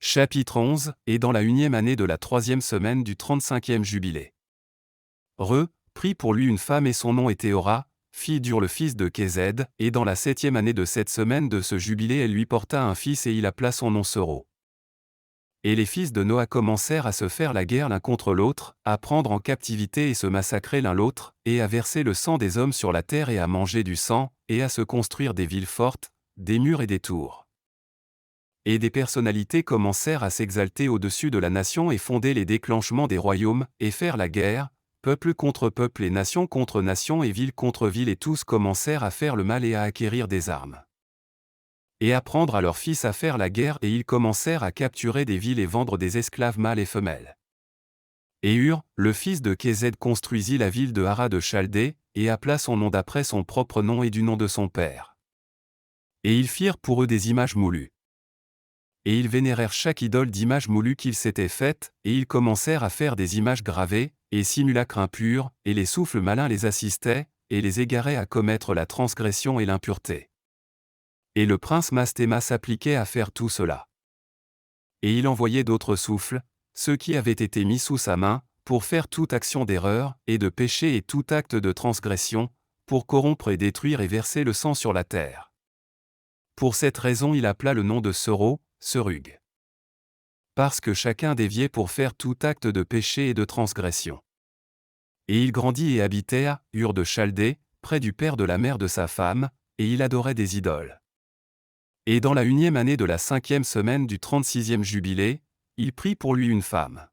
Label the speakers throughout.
Speaker 1: Chapitre 11, et dans la 1e année de la 3e semaine du 35e jubilé. Prit pour lui une femme et son nom était Ora, fille d'Ur le fils de Kézed, et dans la 7e année de cette semaine de ce jubilé elle lui porta un fils et il appela son nom Soro. Et les fils de Noa commencèrent à se faire la guerre l'un contre l'autre, à prendre en captivité et se massacrer l'un l'autre, et à verser le sang des hommes sur la terre et à manger du sang, et à se construire des villes fortes, des murs et des tours. Et des personnalités commencèrent à s'exalter au-dessus de la nation et fonder les déclenchements des royaumes, et faire la guerre, peuple contre peuple et nation contre nation et ville contre ville et tous commencèrent à faire le mal et à acquérir des armes. Et à prendre à leurs fils à faire la guerre et ils commencèrent à capturer des villes et vendre des esclaves mâles et femelles. Et Ur, le fils de Kézed construisit la ville de Hara de Chaldée, et appela son nom d'après son propre nom et du nom de son père. Et ils firent pour eux des images moulues. Et ils vénérèrent chaque idole d'image moulue qu'ils s'étaient faite, et ils commencèrent à faire des images gravées, et simulacres impurs, et les souffles malins les assistaient, et les égaraient à commettre la transgression et l'impureté. Et le prince Mastéma s'appliquait à faire tout cela. Et il envoyait d'autres souffles, ceux qui avaient été mis sous sa main, pour faire toute action d'erreur, et de péché et tout acte de transgression, pour corrompre et détruire et verser le sang sur la terre. Pour cette raison il appela le nom de Soro, Serug. Parce que chacun déviait pour faire tout acte de péché et de transgression. Et il grandit et habitait à Ur de Chaldée, près du père de la mère de sa femme, et il adorait des idoles. Et dans la 1e année de la 5e semaine du 36e jubilé, il prit pour lui une femme.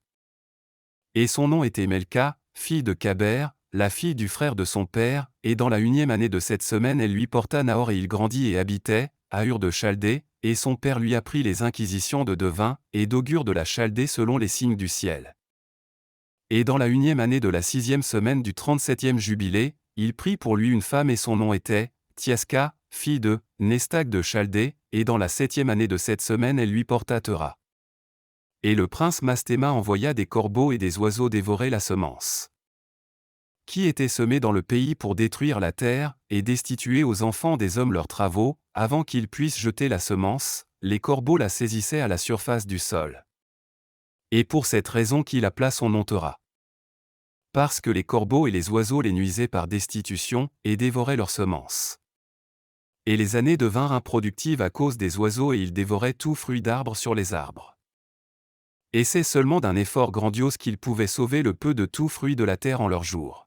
Speaker 1: Et son nom était Melka, fille de Kaber, la fille du frère de son père, et dans la 1e année de cette semaine elle lui porta Nahor et il grandit et habitait à Ur de Chaldée, et son père lui apprit les inquisitions de devin et d'augure de la Chaldée selon les signes du ciel. Et dans la 1e année de la 6e semaine du 37e jubilé, il prit pour lui une femme et son nom était Tiaska, fille de Nestag de Chaldée, et dans la 7e année de cette semaine elle lui porta Tera. Et le prince Mastéma envoya des corbeaux et des oiseaux dévorer la semence qui était semée dans le pays pour détruire la terre, et destituer aux enfants des hommes leurs travaux, avant qu'ils puissent jeter la semence, les corbeaux la saisissaient à la surface du sol. Et pour cette raison qu'il appela son nom Tera. Parce que les corbeaux et les oiseaux les nuisaient par destitution, et dévoraient leurs semences. Et les années devinrent improductives à cause des oiseaux et ils dévoraient tout fruit d'arbre sur les arbres. Et c'est seulement d'un effort grandiose qu'ils pouvaient sauver le peu de tout fruit de la terre en leur jour.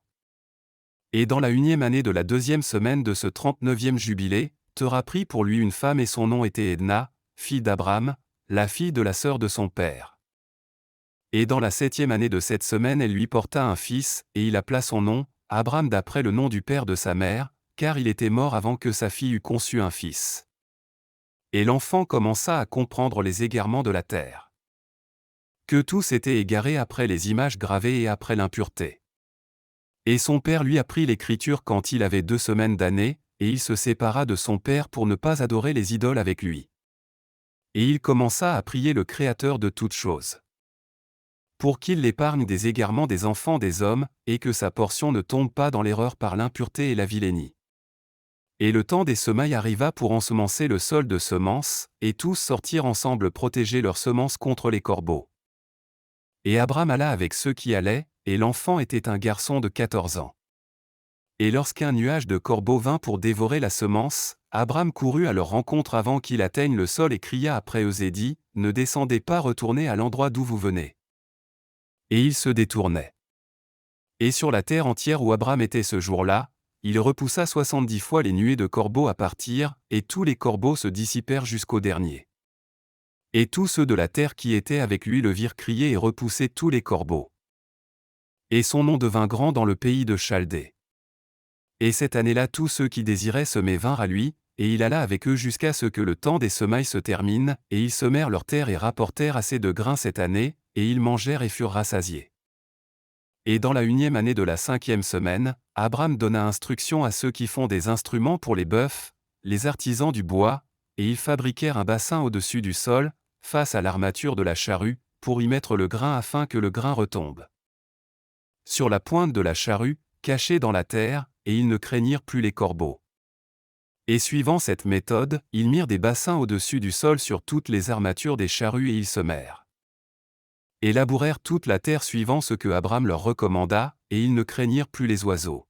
Speaker 1: Et dans la 1e année de la 2e semaine de ce 39e jubilé, Tera prit pour lui une femme et son nom était Edna, fille d'Abram, la fille de la sœur de son père. Et dans la 7e année de cette semaine elle lui porta un fils, et il appela son nom, Abram d'après le nom du père de sa mère, car il était mort avant que sa fille eût conçu un fils. Et l'enfant commença à comprendre les égarements de la terre. Que tout s'était égaré après les images gravées et après l'impureté. Et son père lui apprit l'écriture quand il avait 2 semaines d'année, et il se sépara de son père pour ne pas adorer les idoles avec lui. Et il commença à prier le Créateur de toutes choses. Pour qu'il l'épargne des égarements des enfants des hommes, et que sa portion ne tombe pas dans l'erreur par l'impureté et la vilainie. Et le temps des semailles arriva pour ensemencer le sol de semences, et tous sortirent ensemble protéger leurs semences contre les corbeaux. Et Abram alla avec ceux qui allaient, et l'enfant était un garçon de 14 ans. Et lorsqu'un nuage de corbeaux vint pour dévorer la semence, Abram courut à leur rencontre avant qu'il atteigne le sol et cria après eux et dit, « Ne descendez pas, retournez à l'endroit d'où vous venez. » Et ils se détournaient. Et sur la terre entière où Abram était ce jour-là, il repoussa 70 fois les nuées de corbeaux à partir, et tous les corbeaux se dissipèrent jusqu'au dernier. Et tous ceux de la terre qui étaient avec lui le virent crier et repousser tous les corbeaux. Et son nom devint grand dans le pays de Chaldée. Et cette année-là tous ceux qui désiraient semer vinrent à lui, et il alla avec eux jusqu'à ce que le temps des semailles se termine, et ils semèrent leurs terres et rapportèrent assez de grains cette année, et ils mangèrent et furent rassasiés. Et dans la 1e année de la 5e semaine, Abram donna instruction à ceux qui font des instruments pour les bœufs, les artisans du bois, et ils fabriquèrent un bassin au-dessus du sol, face à l'armature de la charrue, pour y mettre le grain afin que le grain retombe sur la pointe de la charrue, cachée dans la terre, et ils ne craignirent plus les corbeaux. Et suivant cette méthode, ils mirent des bassins au-dessus du sol sur toutes les armatures des charrues et ils semèrent. Et labourèrent toute la terre suivant ce que Abram leur recommanda, et ils ne craignirent plus les oiseaux.